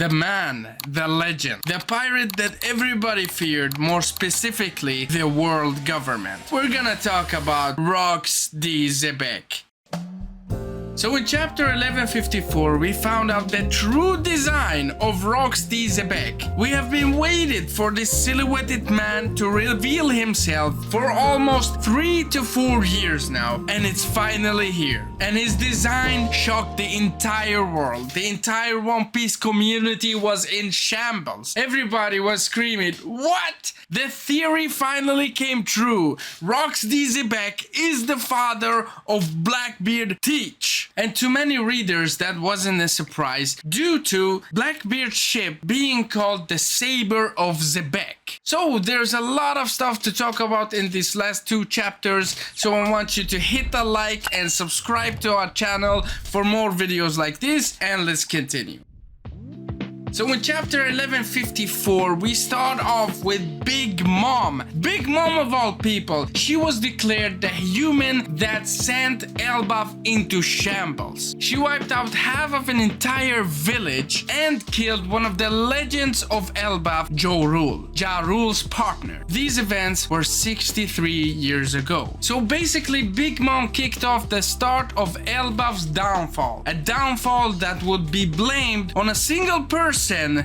The man, the legend, the pirate that everybody feared, more specifically, the world government. We're gonna talk about Marshal D. Xebec. So in chapter 1154, we found out the true design of Marshal D. Xebec. We have been waiting for this silhouetted man to reveal himself for almost 3 to 4 years now, and it's finally here. And his design shocked the entire world. The entire One Piece community was in shambles. Everybody was screaming, "What?" The theory finally came true. Marshal D. Xebec is the father of Blackbeard Teach. And to many readers that wasn't a surprise due to Blackbeard's ship being called the Saber of Xebec. So there's a lot of stuff to talk about in these last 2 chapters, so I want you to hit a like and subscribe to our channel for more videos like this, and let's continue. So in chapter 1154, we start off with Big Mom. Big Mom of all people. She was declared the human that sent Elbaf into shambles. She wiped out half of an entire village and killed one of the legends of Elbaf, Ja Rule's partner. These events were 63 years ago. So basically, Big Mom kicked off the start of Elbaf's downfall. A downfall that would be blamed on a single person,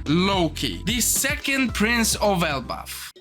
Loki, the second prince of Elbaf.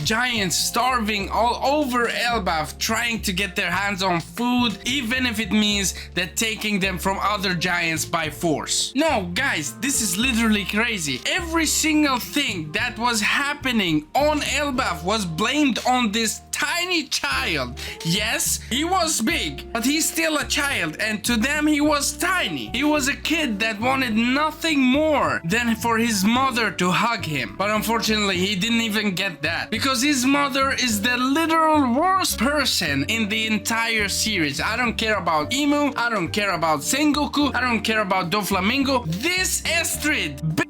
Giants starving all over Elbaf, trying to get their hands on food, even if it means that taking them from other giants by force. No, guys, this is literally crazy. Every single thing that was happening on Elbaf was blamed on this tiny child. Yes, he was big, but he's still a child, and to them he was tiny. He was a kid that wanted nothing more than for his mother to hug him. But unfortunately, he didn't even get that, because his mother is the literal worst person in the entire series. I don't care about Emu, I don't care about Sengoku, I don't care about Doflamingo. This Estrid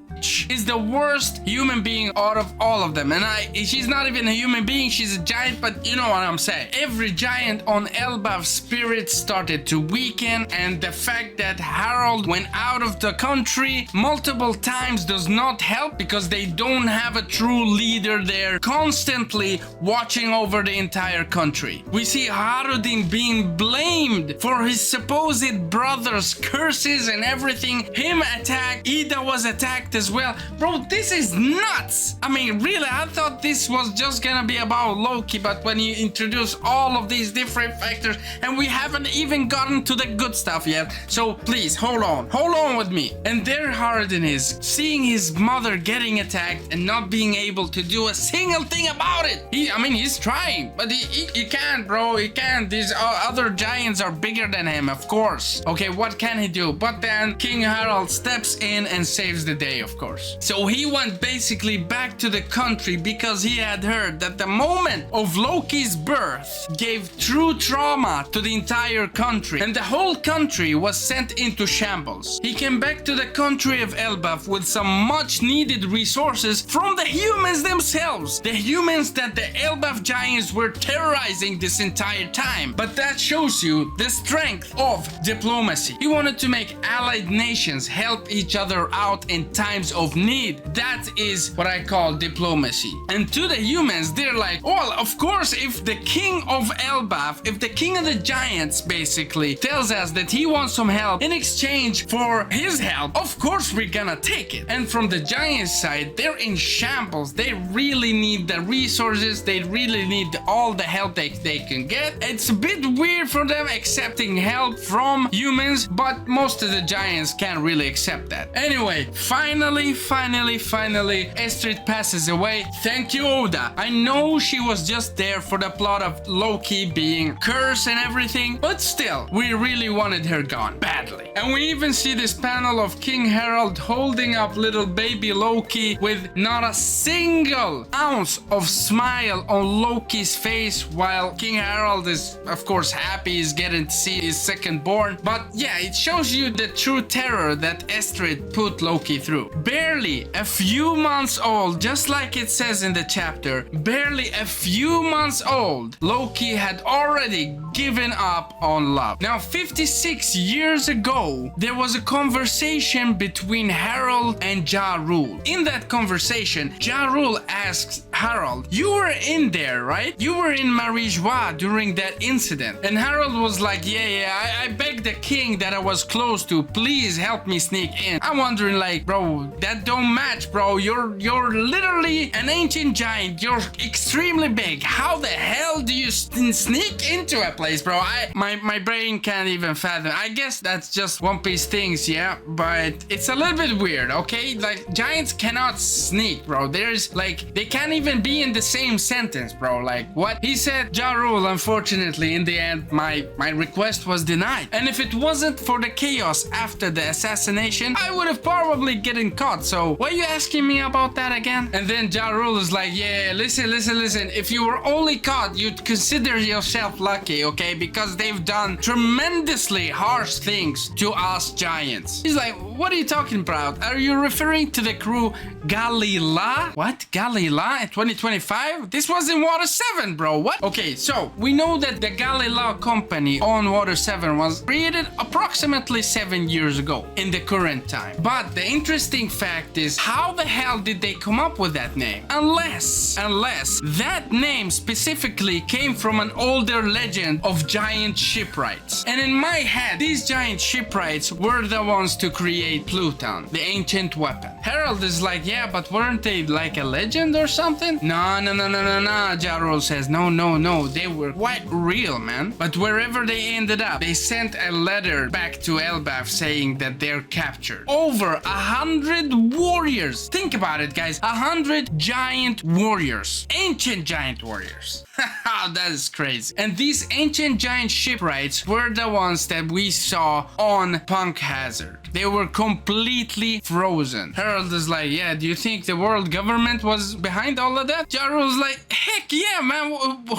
is the worst human being out of all of them, and she's not even a human being, she's a giant, but you know what I'm saying. Every giant on Elbaf's spirit started to weaken, and the fact that Harold went out of the country multiple times does not help, because they don't have a true leader there constantly watching over the entire country. We see Harudin being blamed for his supposed brother's curses and everything. Him attacked, Ida was attacked as well. Bro, this is nuts. I mean, really, I thought this was just gonna be about Loki, but when you introduce all of these different factors, and we haven't even gotten to the good stuff yet, so please, hold on with me. And there Harudin is, seeing his mother getting attacked and not being able to do a single thing about it. He's trying, but he can't, bro, he can't. These other giants are bigger than him, of course. Okay, what can he do? But then King Harold steps in and saves the day, of course. So he went basically back to the country because he had heard that the moment of Loki's birth gave true trauma to the entire country, and the whole country was sent into shambles. He came back to the country of Elbaf with some much needed resources from the humans themselves, the humans that the Elbaf giants were terrorizing this entire time. But that shows you the strength of diplomacy. He wanted to make allied nations help each other out in times of need. That is what I call diplomacy. And to the humans, they're like, well, of course, if the king of Elbaf, if the king of the giants basically tells us that he wants some help in exchange for his help, of course we're gonna take it. And from the giant side, they're in shambles. They really need the resources. They really need all the help they can get. It's a bit weird for them accepting help from humans, but most of the giants can't really accept that. Anyway, finally, Estrid passes away. Thank you, Oda. I know she was just there for the plot of Loki being cursed and everything, but still, we really wanted her gone badly. And we even see this panel of King Harold holding up little baby Loki with not a single ounce of smile on Loki's face, while King Harold is, of course, happy he's getting to see his second born. But yeah, it shows you the true terror that Estrid put Loki through. barely a few months old, just like it says in the chapter, barely a few months old, Loki had already given up on love. Now, 56 years ago, there was a conversation between Harold and Ja Rule. In that conversation, Ja Rule asks Harold, "You were in there, right? You were in Marijois during that incident." And Harold was like, yeah, I begged the king that I was close to, please help me sneak in. I'm wondering, like, bro, that don't match, bro. You're literally an ancient giant. You're extremely big. How the hell do you sneak into a place, bro? My brain can't even fathom. I guess that's just One Piece things, yeah, but it's a little bit weird, okay? Like, giants cannot sneak, bro. There's like, they can't even be in the same sentence, bro. Like, what? He said, Ja Rule, unfortunately, in the end, my request was denied. And if it wasn't for the chaos after the assassination, I would have probably gotten caught. So, why are you asking me about that again? And then Ja Rule is like, yeah, listen. If you were only caught, you'd consider yourself lucky, okay? Because they've done tremendously harsh things to us giants. He's like, what are you talking about? Are you referring to the crew Galila? What? Galila in 2025? This was in Water 7, bro. What? Okay, so we know that the Galila company on Water 7 was created approximately 7 years ago in the current time. But the interesting fact is, how the hell did they come up with that name? Unless that name specifically came from an older legend of giant shipwrights. And in my head, these giant shipwrights were the ones to create Pluton, the ancient weapon. Harold is like, yeah, but weren't they like a legend or something? No. Ja Rule says, no, they were quite real, man. But wherever they ended up, they sent a letter back to Elbaf saying that they're captured. Over 100 warriors. Think about it, guys. 100 giant warriors. Ancient giant warriors. That is crazy. And these ancient giant shipwrights were the ones that we saw on Punk Hazard. They were completely frozen. Harold is like, yeah, do you think the world government was behind all of that? Ja Rule's like, heck yeah, man.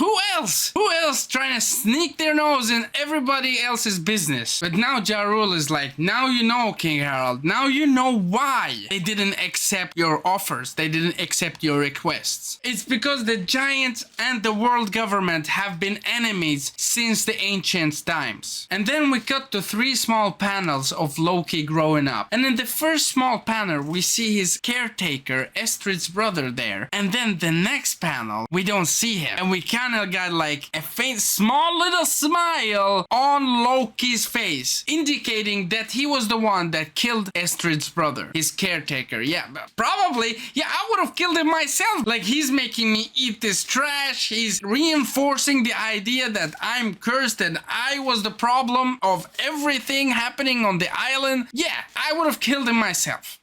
Who else? Who else trying to sneak their nose in everybody else's business? But now Ja Rule is like, now you know, King Harold. Now you know why they didn't accept your offers. They didn't accept your requests. It's because the giants and the world government have been enemies since the ancient times. And then we cut to 3 small panels of Loki growing up. And in the first small panel, we see his caretaker, Estrid's brother there. And then the next panel, we don't see him. And we kind of got like a faint, small little smile on Loki's face, indicating that he was the one that killed Estrid's brother, his caretaker. Yeah, probably. Yeah, I would have killed him myself. Like, he's making me eat this trash. He's reinforcing the idea that I'm cursed and I was the problem of everything happening on the island. Yeah, I would have killed him myself.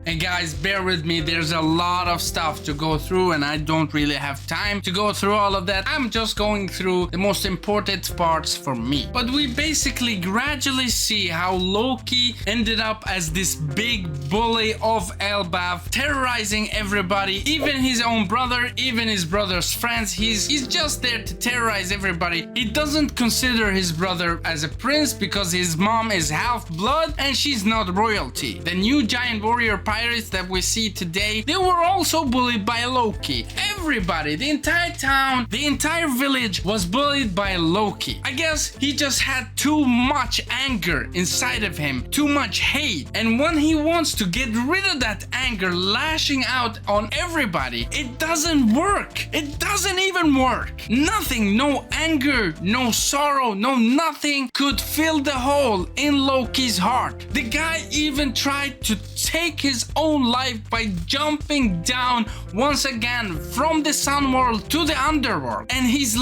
And guys, bear with me, there's a lot of stuff to go through and I don't really have time to go through all of that. I'm just going through the most important parts for me. But we basically gradually see how Loki ended up as this big bully of Elbaf, terrorizing everybody, even his own brother, even his brother's friends. He's just there to terrorize everybody. He doesn't consider his brother as a prince because his mom is half-blood and she's not royalty. The new giant warrior pirates that we see today, they were also bullied by Loki. Everybody, the entire town, the entire village was bullied by Loki. I guess he just had too much anger inside of him, too much hate. And when he wants to get rid of that anger, lashing out on everybody, it doesn't work. It doesn't even work. Nothing, no anger, no sorrow, no nothing could fill the hole in Loki's heart. The guy even tried to take his own life by jumping down once again from the sun world to the underworld. And he's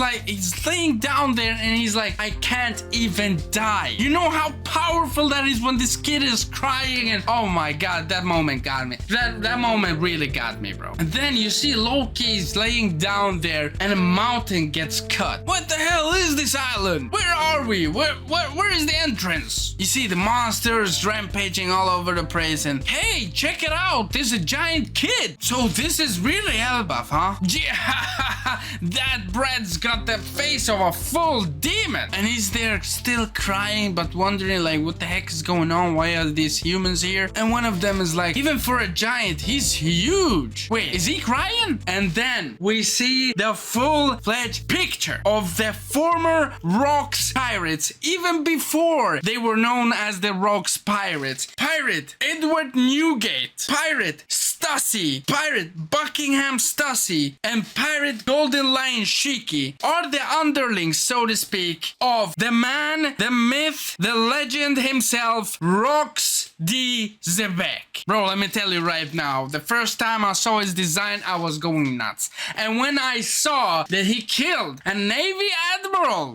laying down there and he's like, I can't even die. You know how powerful that is when this kid is crying, and oh my god, that moment got me. That moment really got me, bro. And then you see Loki's laying down there and a mountain gets cut. What the hell is this island? Where are we? Where is the entrance? You see the monsters rampaging all over the place, and hey, check check it out. There's a giant kid. So this is really Elbaf, huh? Yeah, that bread's got the face of a full demon. And he's there still crying, but wondering like, what the heck is going on? Why are these humans here? And one of them is like, even for a giant, he's huge. Wait, is he crying? And then we see the full-fledged picture of the former Rocks pirates, even before they were known as the Rocks pirates. Pirate Edward Newgate, Pirate Stussy, Pirate Buckingham Stussy, and Pirate Golden Lion Shiki are the underlings, so to speak, of the man, the myth, the legend himself, Rocks D. Xebec. Bro, let me tell you right now, the first time I saw his design, I was going nuts. And when I saw that he killed a Navy Admiral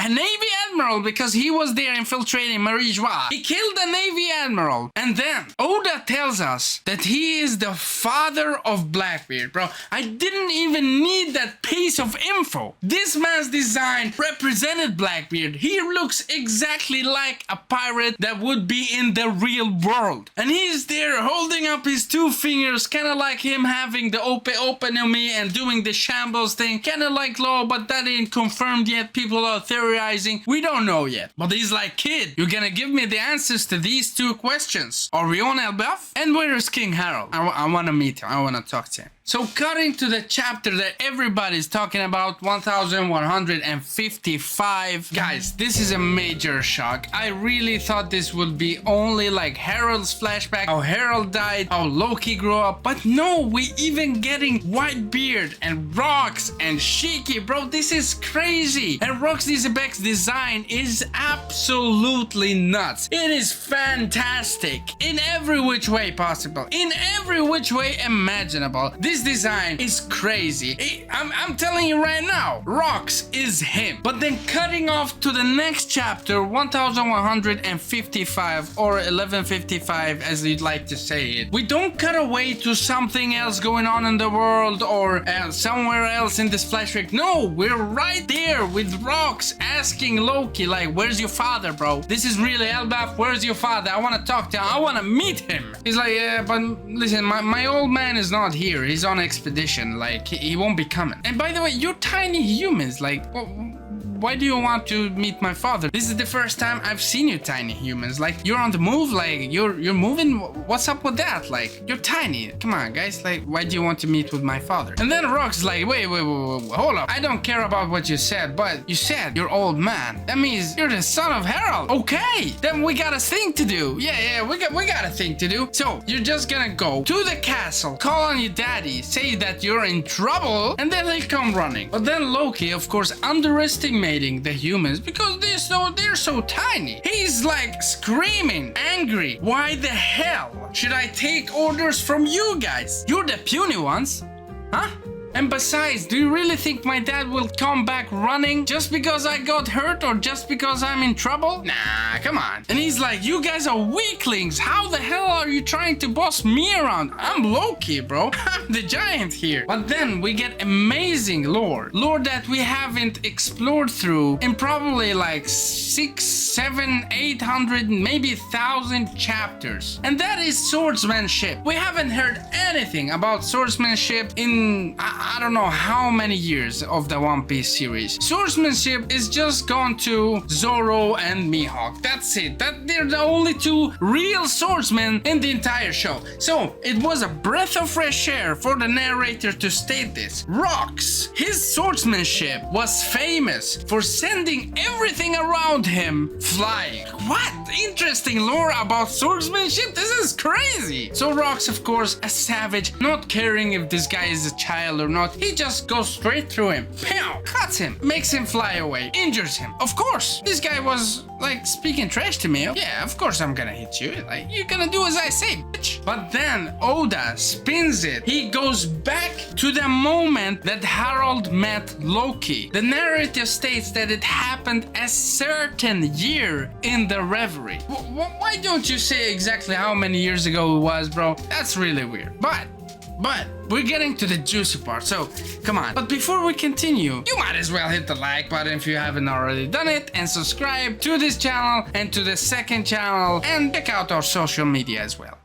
because he was there infiltrating Marie-Joie. He killed a Navy Admiral. And then Oda tells us that he is the father of Blackbeard. Bro, I didn't even need that piece of info. This man's design represented Blackbeard. He looks exactly like a pirate that would be in the real world. And he's there holding up his two fingers, kind of like him having the open on me and doing the shambles thing. Kind of like Law, but that ain't confirmed yet. People are theorizing. We don't know yet. But he's like, kid, you're gonna give me the answers to these two questions. Are we on Elbaf? And where is King Harold? I wanna meet him. I wanna talk to him. So cutting to the chapter that everybody's talking about, 1155. Guys, this is a major shock. I really thought this would be only like Harold's flashback, how Harold died, how Loki grew up. But no, we even getting Whitebeard and Rocks and Shiki. Bro, this is crazy. And Rocks Xebec's design is absolutely nuts. It is fantastic in every which way possible, in every which way imaginable. This design is crazy. I'm telling you right now, Rocks is him. But then cutting off to the next chapter, 1155 or 1155 as you'd like to say it, we don't cut away to something else going on in the world or somewhere else in this flashback. No, we're right there with Rocks asking Loki like, where's your father, bro? This is really Elbaf. Where's your father? I want to talk to him. I want to meet him. He's like, yeah, but listen, my old man is not here. He's on expedition. Like, he won't be coming. And by the way, you're tiny humans. Like, why do you want to meet my father? This is the first time I've seen you tiny humans. Like, you're on the move, like, you're moving. What's up with that? Like, you're tiny. Come on, guys. Like, why do you want to meet with my father? And then Rock's like, wait, hold up. I don't care about what you said, but you said you're old man. That means you're the son of Harold. Okay, then we got a thing to do. Yeah, we got a thing to do. So, you're just gonna go to the castle, call on your daddy, say that you're in trouble, and then he'll come running. But then Loki, of course, underestimating the humans because they're so tiny. He's like screaming, angry. Why the hell should I take orders from you guys? You're the puny ones, huh? And besides, do you really think my dad will come back running just because I got hurt or just because I'm in trouble? Nah, come on. And he's like, you guys are weaklings. How the hell are you trying to boss me around? I'm Loki, bro. I'm the giant here. But then we get amazing lore that we haven't explored through in probably like 600, 700, 800, maybe 1,000 chapters. And that is swordsmanship. We haven't heard anything about swordsmanship in I don't know how many years of the One Piece series. Swordsmanship is just gone to Zoro and Mihawk. That's it. They're the only two real swordsmen in the entire show. So it was a breath of fresh air for the narrator to state this. Rocks, his swordsmanship was famous for sending everything around him flying. What? Interesting lore about swordsmanship? This is crazy. So Rocks, of course, a savage, not caring if this guy is a child or not, he just goes straight through him. Pow! Cuts him, makes him fly away, injures him. Of course, this guy was like speaking trash to me. Yeah, of course I'm gonna hit you. Like, you're gonna do as I say, bitch. But then Oda spins it. He goes back to the moment that Harold met Loki. The narrative states that it happened a certain year in the reverie. Why don't you say exactly how many years ago it was, bro? That's really weird. But we're getting to the juicy part, so come on. But before we continue, you might as well hit the like button if you haven't already done it, and subscribe to this channel and to the second channel, and check out our social media as well.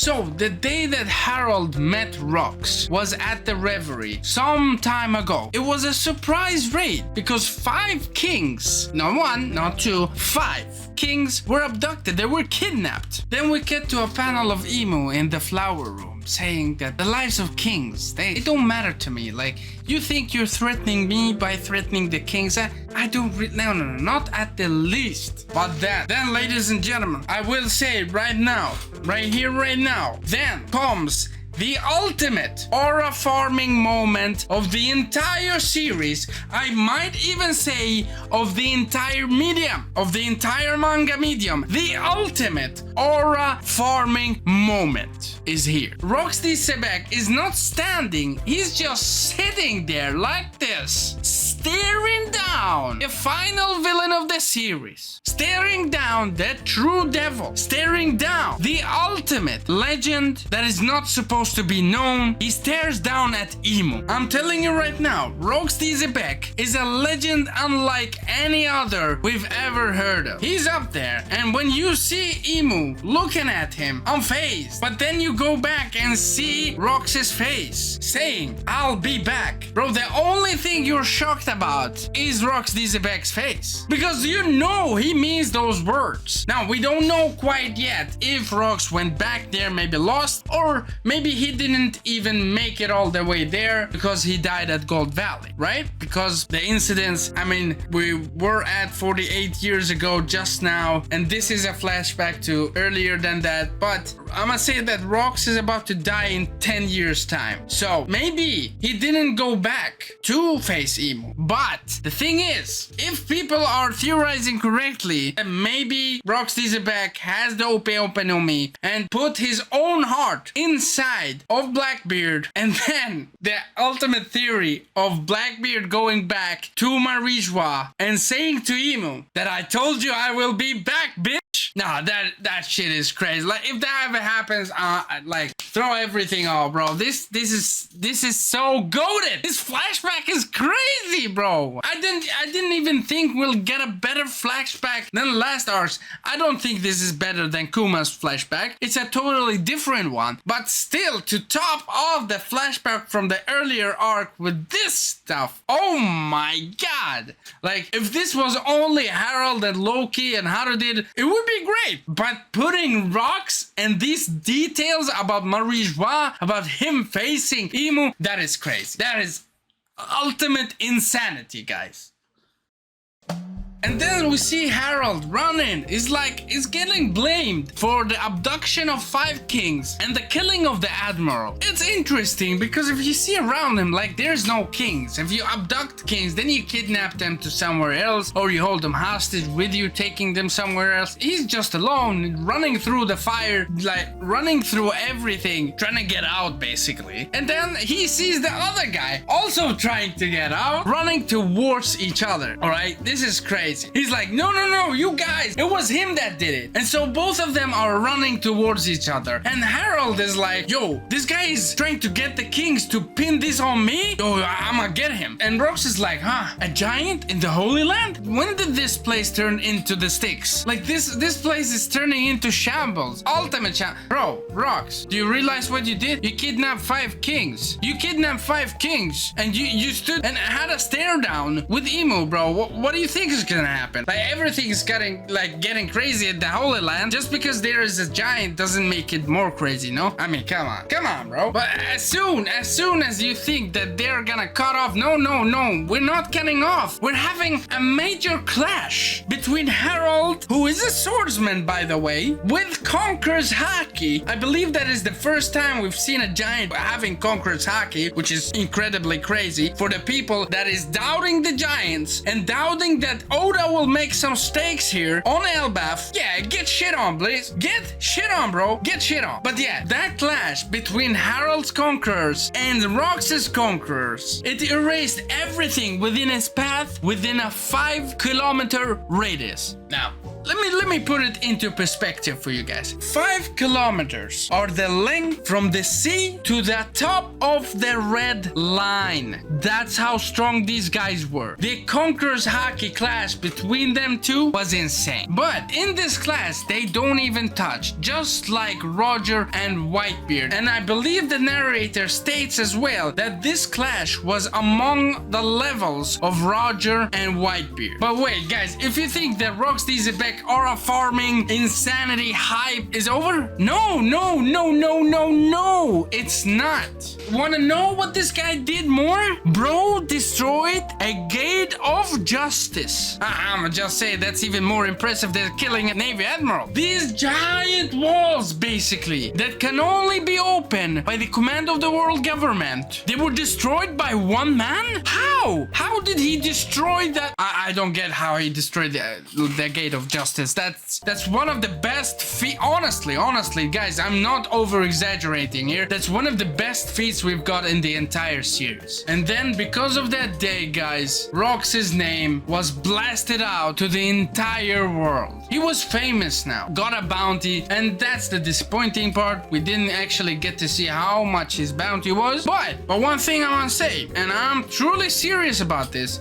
So, the day that Harold met Rox was at the Reverie some time ago. It was a surprise raid because 5 kings, not 1, not 2, 5 kings were abducted, they were kidnapped. Then we get to a panel of emo in the flower room saying that the lives of kings, they don't matter to me. Like, you think you're threatening me by threatening the kings? I don't no, not at the least. But then ladies and gentlemen, I will say it right now, right here, right now, then comes the ultimate aura farming moment of the entire series. I might even say of the entire medium, of the entire manga medium. The ultimate aura farming moment is here. Roxy Xebec is not standing, he's just sitting there like this, staring down the final villain of the series, staring down the true devil, staring down the ultimate legend that is not supposed to be known. He stares down at Emu. I'm telling you right now, Roxy Xebec is a legend unlike any other we've ever heard of. He's up there, and when you see Emu looking at him unfazed, but then you go back and see Rox's face saying, "I'll be back." Bro, the only thing you're shocked about is Roxy Xebec's face, because you know he means those words. Now, we don't know quite yet if Rox went back there, maybe lost, or maybe he didn't even make it all the way there because he died at Gold Valley, right? Because the incidents, I mean, we were at 48 years ago just now, and this is a flashback to earlier than that, but I'm gonna say that Rox is about to die in 10 years time. So maybe he didn't go back to face Emu. But the thing is, if people are theorizing correctly, then maybe Roxy Xebec has the Ope no Mi and put his own heart inside of Blackbeard, and then the ultimate theory of Blackbeard going back to Marijwa and saying to Emu that "I told you I will be back, bitch." Nah, that shit is crazy. Like, if that ever happens, like, throw everything off, bro. This is so goated. This flashback is crazy, bro. I didn't even think we'll get a better flashback than last arc's. I don't think this is better than Kuma's flashback. It's a totally different one. But still, to top off the flashback from the earlier arc with this stuff, oh my god. Like, if this was only Harold and Loki and Haru did, it would be great. But putting rocks and these details about Marijwa, about him facing Emu, that is crazy. That is ultimate insanity, guys. And then we see Harold running. He's getting blamed for the abduction of 5 kings and the killing of the admiral. It's interesting because if you see around him, like, there's no kings. If you abduct kings, then you kidnap them to somewhere else, or you hold them hostage with you, taking them somewhere else. He's just alone, running through the fire, like running through everything, trying to get out basically. And then he sees the other guy also trying to get out, running towards each other. All right, this is crazy. He's like, no, you guys, it was him that did it. And so both of them are running towards each other. And Harold is like, yo, this guy is trying to get the kings to pin this on me. Yo, I'ma get him. And Rox is like, huh, a giant in the Holy Land? When did this place turn into the sticks? Like, this place is turning into shambles. Ultimate shambles. Bro, Rox, do you realize what you did? You kidnapped 5 kings. You kidnapped 5 kings. And you stood and had a stare down with Emu, bro. What do you think is gonna happen? Like, everything is getting crazy at the Holy Land. Just because there is a giant doesn't make it more crazy, no? I mean, come on, bro. But as soon as you think that they're gonna cut off, no, we're not cutting off. We're having a major clash between Harold, who is a swordsman, by the way, with Conqueror's haki. I believe that is the first time we've seen a giant having Conqueror's haki, which is incredibly crazy for the people that is doubting the giants and doubting that Oda will make some stakes here on Elbaf. Yeah, get shit on, please. Get shit on, bro. Get shit on. But yeah, that clash between Harold's conquerors and Rox's conquerors, it erased everything within its path within a 5-kilometer radius. Now, let me put it into perspective for you guys. 5 kilometers are the length from the sea to the top of the red line. That's how strong these guys were. The Conqueror's haki clash between them two was insane. But in this class, they don't even touch, just like Roger and Whitebeard. And I believe the narrator states as well that this clash was among the levels of Roger and Whitebeard. But wait, guys, if you think that Roxy Xebec aura farming insanity hype is over, no, it's not. Wanna know what this guy did more? Bro destroyed a gate of justice. I'ma just say that's even more impressive than killing a Navy admiral. These giant walls, basically, that can only be opened by the command of the world government, they were destroyed by one man? How? How did he destroy that? I don't get how he destroyed the gate of justice. That's one of the best feats. Honestly, guys, I'm not over exaggerating here. That's one of the best feats we've got in the entire series. And then because of that day, guys, Rox's name was blasted out to the entire world. He was famous now, got a bounty, and that's the disappointing part. We didn't actually get to see how much his bounty was. But one thing I want to say, and I'm truly serious about this,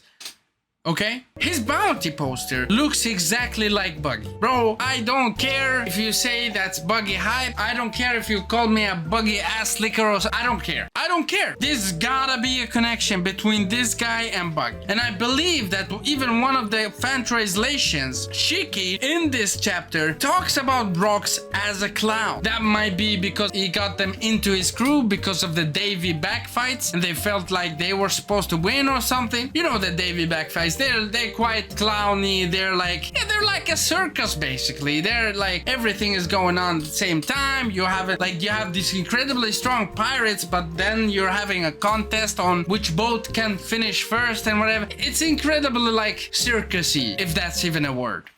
okay? His bounty poster looks exactly like Buggy. Bro, I don't care if you say that's Buggy hype. I don't care if you call me a Buggy ass licker or so. I don't care. I don't care. There's gotta be a connection between this guy and Buggy. And I believe that even one of the fan translations, Shiki, in this chapter, talks about Rox as a clown. That might be because he got them into his crew because of the Davy backfights and they felt like they were supposed to win or something. You know the Davy backfights. They're quite clowny. They're like a circus basically. They're like everything is going on at the same time. You have these incredibly strong pirates, but then you're having a contest on which boat can finish first and whatever. It's incredibly like circusy, if that's even a word.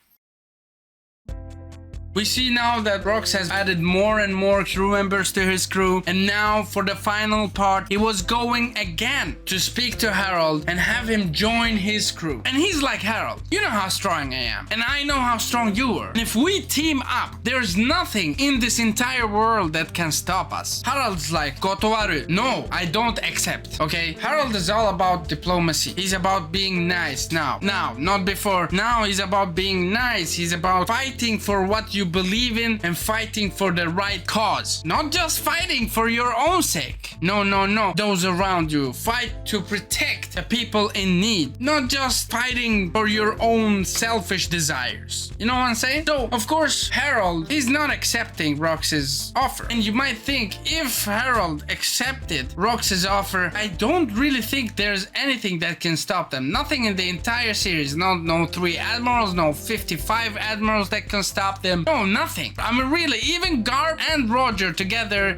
We see now that Rox has added more and more crew members to his crew, and now for the final part, he was going again to speak to Harold and have him join his crew. And he's like, Harold, you know how strong I am, and I know how strong you are. And if we team up, there's nothing in this entire world that can stop us. Harold's like, Kotowaru, no, I don't accept, okay? Harold is all about diplomacy. He's about being nice now, not before. Now he's about being nice. He's about fighting for what you believe in and fighting for the right cause, not just fighting for your own sake. No, those around you. Fight to protect the people in need, not just fighting for your own selfish desires. You know what I'm saying? So of course Harold is not accepting Rox's offer, and you might think if Harold accepted Rox's offer, I don't really think there's anything that can stop them. Nothing in the entire series. No 3 admirals, no 55 admirals that can stop them. No, nothing. I mean, really, even Garb and Roger together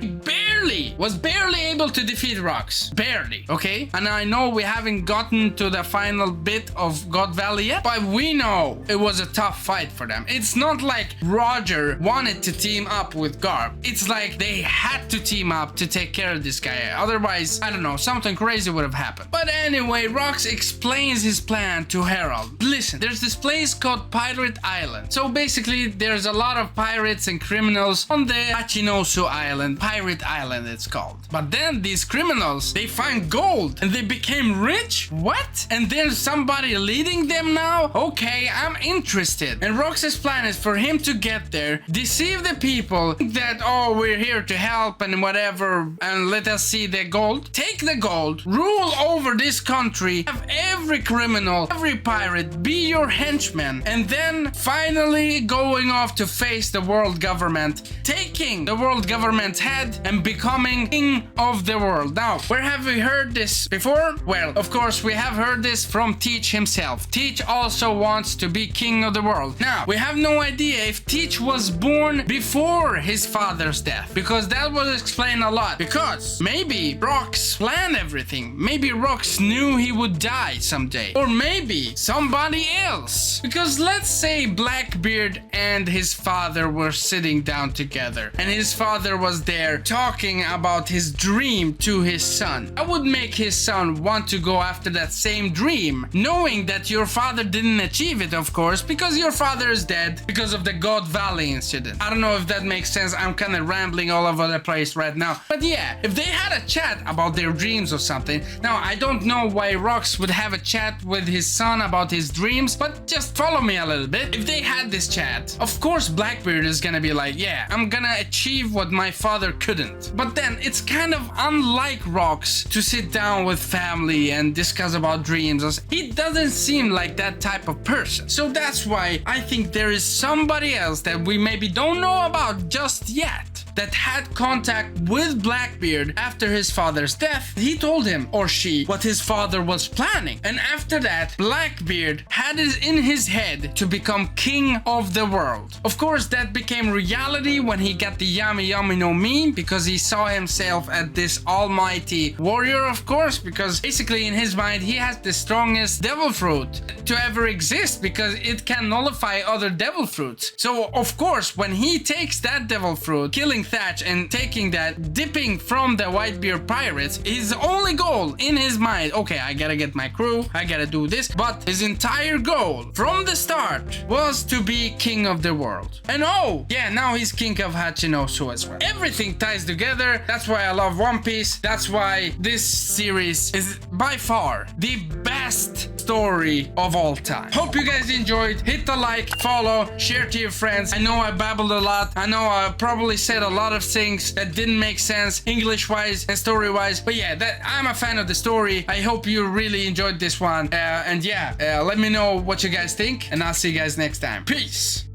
was barely able to defeat Rox. Barely, okay? And I know we haven't gotten to the final bit of God Valley yet, but we know it was a tough fight for them. It's not like Roger wanted to team up with Garb. It's like they had to team up to take care of this guy. Otherwise, I don't know, something crazy would have happened. But anyway, Rox explains his plan to Harold. Listen, there's this place called Pirate Island. So basically, there's a lot of pirates and criminals on the Hachinosu Island. Pirate Island it's called. But then these criminals, they find gold and they became rich? What? And there's somebody leading them now? Okay, I'm interested. And Rox's plan is for him to get there, deceive the people that, oh, we're here to help and whatever, and let us see the gold. Take the gold, rule over this country, have every criminal, every pirate be your henchman, and then finally going off to face the world government, taking the world government's head and becoming king of the world. Now, where have we heard this before? Well, of course, we have heard this from Teach himself. Teach also wants to be king of the world. Now, we have no idea if Teach was born before his father's death, because that was explained a lot. Because maybe Rox planned everything. Maybe Rox knew he would die someday. Or maybe somebody else. Because let's say Blackbeard and his father were sitting down together, and his father was there talking about his dream to his son. I would make his son want to go after that same dream, knowing that your father didn't achieve it, of course, because your father is dead because of the God Valley incident. I don't know if that makes sense. I'm kind of rambling all over the place right now. But yeah, if they had a chat about their dreams or something. Now, I don't know why Rox would have a chat with his son about his dreams, but just follow me a little bit. If they had this chat, of course Blackbeard is gonna be like, yeah, I'm gonna achieve what my father couldn't. But then it's kind of unlike Rox to sit down with family and discuss about dreams. He doesn't seem like that type of person. So that's why I think there is somebody else that we maybe don't know about just yet that had contact with Blackbeard after his father's death. He told him, or she, what his father was planning. And after that, Blackbeard had it in his head to become king of the world. Of course, that became reality when he got the Yami Yami no Mi, because he saw himself as this almighty warrior, of course, because basically in his mind, he has the strongest devil fruit to ever exist, because it can nullify other devil fruits. So, of course, when he takes that devil fruit, killing Thatch and taking that, dipping from the Whitebeard pirates, his only goal in his mind, okay, I gotta get my crew, I gotta do this, but his entire goal from the start was to be king of the world. And oh, yeah, now he's king of Hachinosu as well. Everything ties together. That's why I love One Piece. That's why this series is by far the best story of all time. Hope you guys enjoyed. Hit the like, follow, share to your friends. I know I babbled a lot. I know I probably said a lot of things that didn't make sense English wise and story wise, but yeah, I'm a fan of the story. I hope you really enjoyed this one, and yeah, let me know what you guys think, and I'll see you guys next time. Peace.